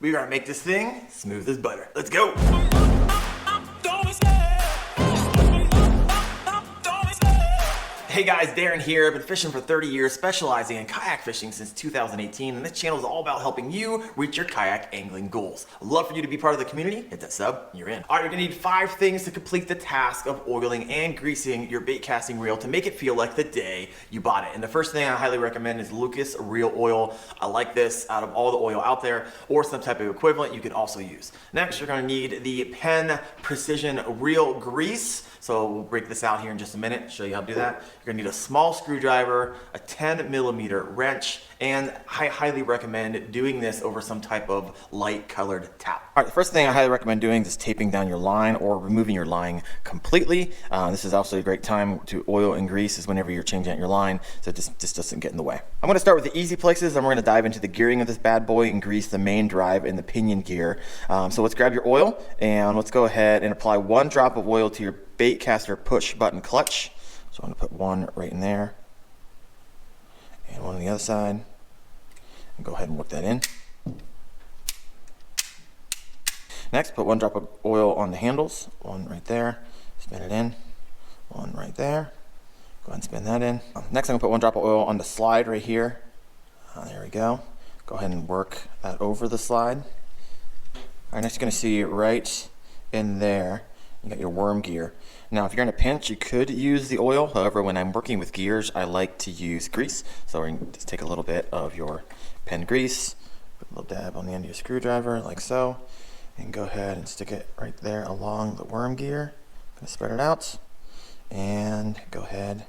We're gonna make this thing smooth as butter. Let's go. Hey guys, Daren here. I've been fishing for 30 years, specializing in kayak fishing since 2018, and this channel is all about helping you reach your kayak angling goals. I'd love for you to be part of the community. Hit that sub, you're in. All right, you're gonna need 5 things to complete the task of oiling and greasing your bait casting reel to make it feel like the day you bought it. And the first thing I highly recommend is Lucas Reel Oil. I like this out of all the oil out there, or some type of equivalent you can also use. Next, you're gonna need the Penn Precision Reel Grease. So we'll break this out here in just a minute, show you how to do that. You're gonna need a small screwdriver, a 10mm wrench, and I highly recommend doing this over some type of light colored towel. All right, the first thing I highly recommend doing is taping down your line or removing your line completely. This is also a great time to oil and grease is whenever you're changing out your line, so it just doesn't get in the way. I'm gonna start with the easy places, and we're gonna dive into the gearing of this bad boy and grease the main drive and the pinion gear. So let's grab your oil, and let's go ahead and apply 1 drop of oil to your Baitcaster push button clutch. So I'm going to put 1 right in there and 1 on the other side, and go ahead and work that in. Next, put 1 drop of oil on the handles, 1 right there, spin it in, 1 right there, go ahead and spin that in. Next, I'm going to put 1 drop of oil on the slide right here. There we go. Go ahead and work that over the slide. All right, next you're going to see right in there, you got your worm gear. Now, if you're in a pinch, you could use the oil. However, when I'm working with gears, I like to use grease. So we're going to just take a little bit of your Penn grease, put a little dab on the end of your screwdriver, like so, and go ahead and stick it right there along the worm gear. I'm going to spread it out, and go ahead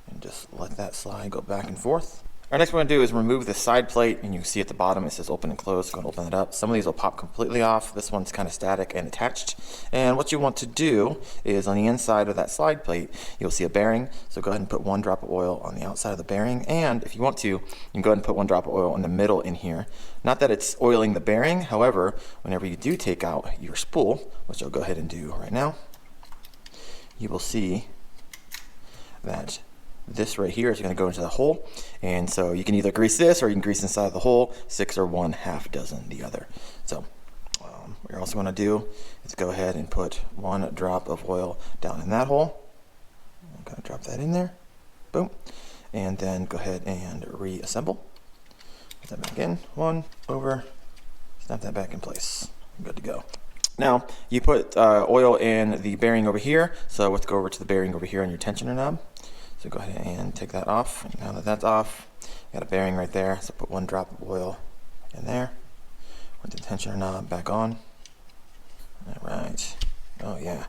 and just let that slide go back and forth. Our next one to do is remove the side plate, and you can see at the bottom it says open and close. Go and open it up. Some of these will pop completely off. This one's kind of static and attached. And what you want to do is on the inside of that slide plate, you'll see a bearing. So go ahead and put 1 drop of oil on the outside of the bearing. And if you want to, you can go ahead and put 1 drop of oil in the middle in here. Not that it's oiling the bearing. However, whenever you do take out your spool, which I'll go ahead and do right now, you will see that this right here is going to go into the hole, and so you can either grease this or you can grease inside the hole, 6 or 1/2 dozen the other. So what you're also going to do is go ahead and put 1 drop of oil down in that hole. I'm going to drop that in there, boom, and then go ahead and reassemble. Put that back in, 1 over, snap that back in place. Good to go. Now you put oil in the bearing over here, so let's go over to the bearing over here on your tensioner knob. So go ahead and take that off. And now that that's off, you got a bearing right there. So put 1 drop of oil in there. Put the tensioner knob back on. All right. Oh yeah.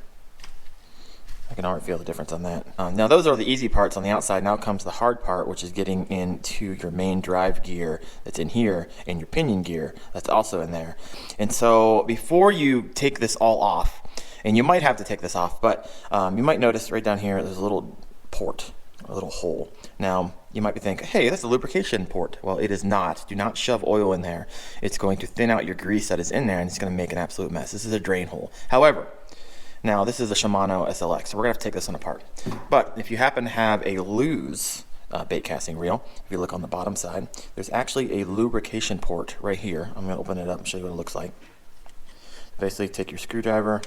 I can already feel the difference on that. Now those are the easy parts on the outside. Now comes the hard part, which is getting into your main drive gear that's in here and your pinion gear that's also in there. And so before you take this all off, and you might have to take this off, but you might notice right down here there's a little port, a little hole. Now you might be thinking, hey, that's a lubrication port. Well, it is not. Do not shove oil in there. It's going to thin out your grease that is in there, and it's going to make an absolute mess. This is a drain hole. However, now this is a Shimano SLX, so we're gonna have to take this one apart. But if you happen to have a loose bait casting reel, if you look on the bottom side, there's actually a lubrication port right here. I'm gonna open it up and show you what it looks like. Basically, take your screwdriver,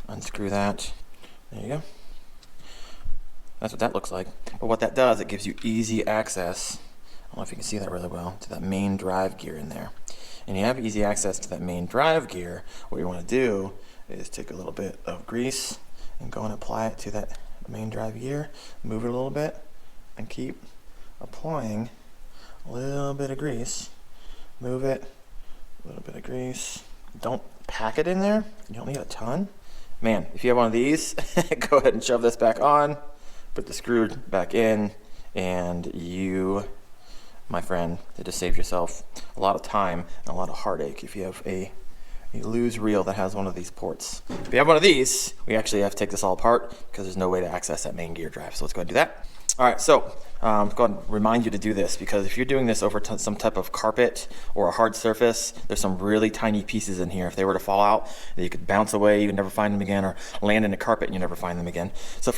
unscrew that. There you go. That's what that looks like. But what that does, it gives you easy access, I don't know if you can see that really well, to that main drive gear in there. And you have easy access to that main drive gear. What you want to do is take a little bit of grease and go and apply it to that main drive gear, move it a little bit, and keep applying a little bit of grease. Move it, a little bit of grease. Don't pack it in there. You don't need a ton. Man, if you have one of these, go ahead and shove this back on. Put the screw back in, and you, my friend, to just save yourself a lot of time and a lot of heartache if you have a loose reel that has one of these ports. If you have one of these, we actually have to take this all apart because there's no way to access that main gear drive. So let's go ahead and do that. All right, so go ahead and remind you to do this, because if you're doing this over some type of carpet or a hard surface, there's some really tiny pieces in here. If they were to fall out, you could bounce away, you would never find them again, or land in a carpet and you never find them again. So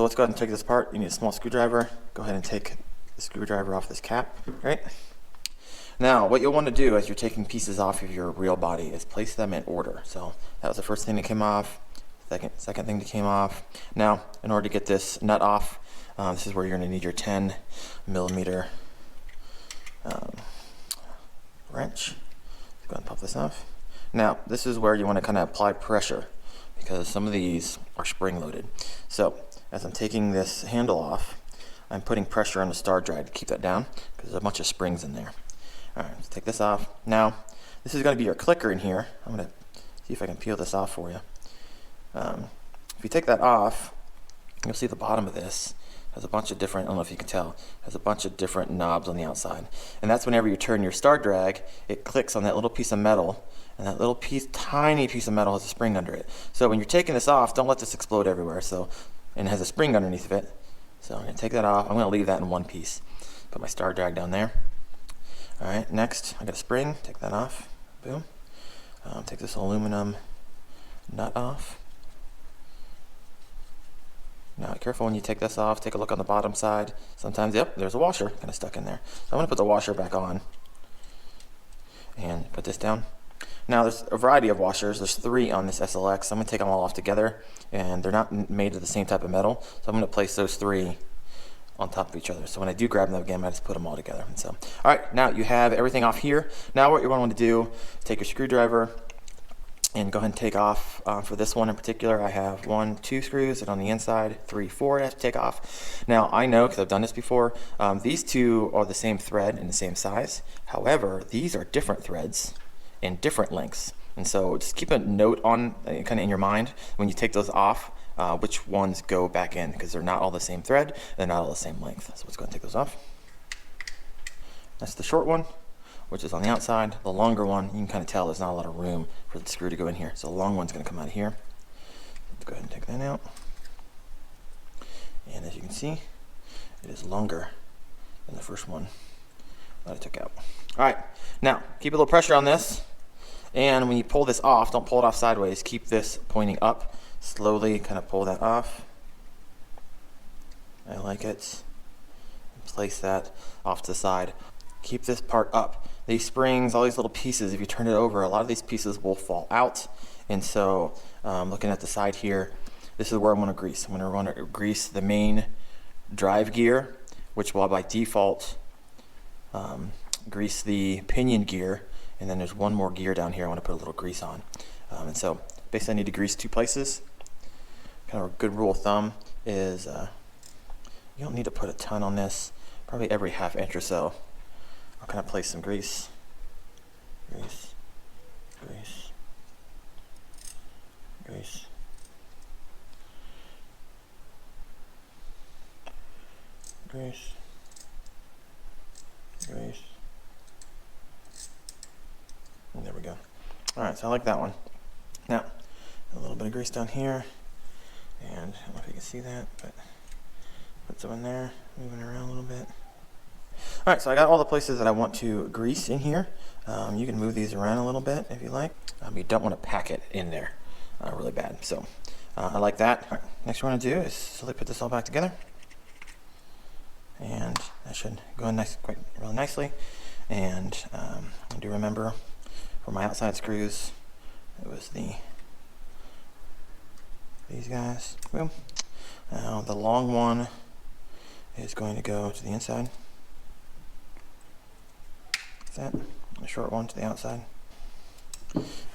let's go ahead and take this apart. You need a small screwdriver. Go ahead and take the screwdriver off this cap, right? Now, what you'll want to do as you're taking pieces off of your real body is place them in order. So that was the first thing that came off, second thing that came off. Now, in order to get this nut off, this is where you're going to need your 10 millimeter wrench. Go ahead and pop this off. Now, this is where you want to kind of apply pressure because some of these are spring loaded. So as I'm taking this handle off, I'm putting pressure on the star drag to keep that down because there's a bunch of springs in there. All right, let's take this off. Now, this is going to be your clicker in here. I'm going to see if I can peel this off for you. If you take that off, you'll see the bottom of this has a bunch of different, I don't know if you can tell, has a bunch of different knobs on the outside. And that's whenever you turn your star drag, it clicks on that little piece of metal, and that little piece, tiny piece of metal has a spring under it. So when you're taking this off, don't let this explode everywhere. So, and it has a spring underneath of it. So I'm going to take that off. I'm going to leave that in one piece. Put my star drag down there. All right, next I got a spring. Take that off. Boom. Take this aluminum nut off. Now, careful when you take this off. Take a look on the bottom side. Sometimes, yep, there's a washer kind of stuck in there. So I'm going to put the washer back on and put this down. Now, there's a variety of washers. There's 3 on this SLX. I'm going to take them all off together, and they're not made of the same type of metal. So I'm going to place those 3 on top of each other. So when I do grab them again, I just put them all together. And so, all right, now you have everything off here. Now what you're going to want to do, take your screwdriver and go ahead and take off. For this one in particular, I have 1, 2 screws, and on the inside, 3, 4 I have to take off. Now, I know, because I've done this before, these 2 are the same thread and the same size. However, these are different threads and different lengths. And so just keep a note on, kind of in your mind, when you take those off, which ones go back in, because they're not all the same thread, they're not all the same length. So let's go ahead and take those off. That's the short one, which is on the outside. The longer one, you can kind of tell there's not a lot of room for the screw to go in here. So the long one's going to come out of here. Let's go ahead and take that out. And as you can see, it is longer than the first one that I took out. All right, now keep a little pressure on this. And when you pull this off, don't pull it off sideways. Keep this pointing up. Slowly kind of pull that off. I like it. Place that off to the side. Keep this part up. These springs, all these little pieces, if you turn it over, a lot of these pieces will fall out. And so looking at the side here, this is where I'm going to grease. I'm going to grease the main drive gear, which will by default grease the pinion gear. And then there's one more gear down here I want to put a little grease on. And so basically I need to grease 2 places. Kind of a good rule of thumb is you don't need to put a ton on this. Probably every ½ inch or so. I'll kind of place some grease. Grease. Grease. Grease. Grease. Grease. And there we go. Alright, so I like that one. Now, a little bit of grease down here. And I don't know if you can see that, but put some in there, moving around a little bit. Alright, so I got all the places that I want to grease in here. You can move these around a little bit if you like. You don't want to pack it in there really bad. So I like that. All right, next what we're going to do is slowly put this all back together. And that should go in really nicely. And I do remember for my outside screws, it was these guys. Boom. Now the long one is going to go to the inside. That. The short one to the outside.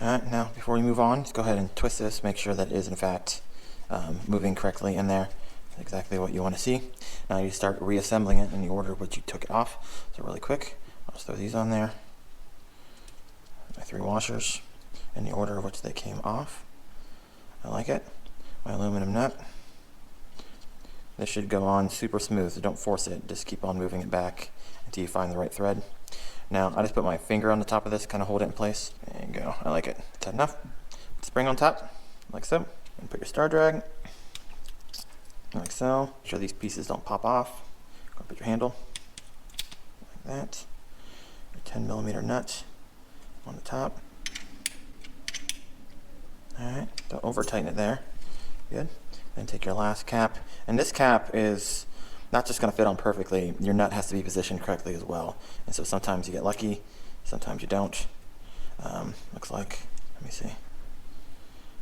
Alright, now before we move on, let's go ahead and twist this, make sure that it is in fact moving correctly in there. That's exactly what you want to see. Now you start reassembling it in the order which you took it off. So really quick, I'll just throw these on there. My 3 washers in the order which they came off. I like it. My aluminum nut. This should go on super smooth, so don't force it. Just keep on moving it back until you find the right thread. Now, I just put my finger on the top of this, kind of hold it in place. There you go. I like it. Tight enough. Spring on top, like so. And put your star drag, like so. Make sure these pieces don't pop off. Go put your handle, like that. Your 10 millimeter nut on the top. Alright, don't over tighten it there. Good. Then take your last cap. And this cap is not just gonna fit on perfectly, your nut has to be positioned correctly as well. And so sometimes you get lucky, sometimes you don't. Looks like, let me see.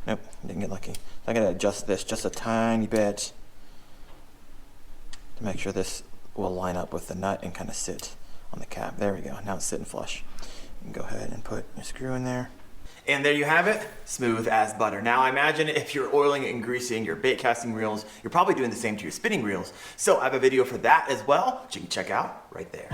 Nope, didn't get lucky. So I gotta adjust this just a tiny bit to make sure this will line up with the nut and kind of sit on the cap. There we go, now it's sitting flush. You can go ahead and put your screw in there. And there you have it, smooth as butter. Now I imagine if you're oiling and greasing your bait casting reels, you're probably doing the same to your spinning reels. So I have a video for that as well, which you can check out right there.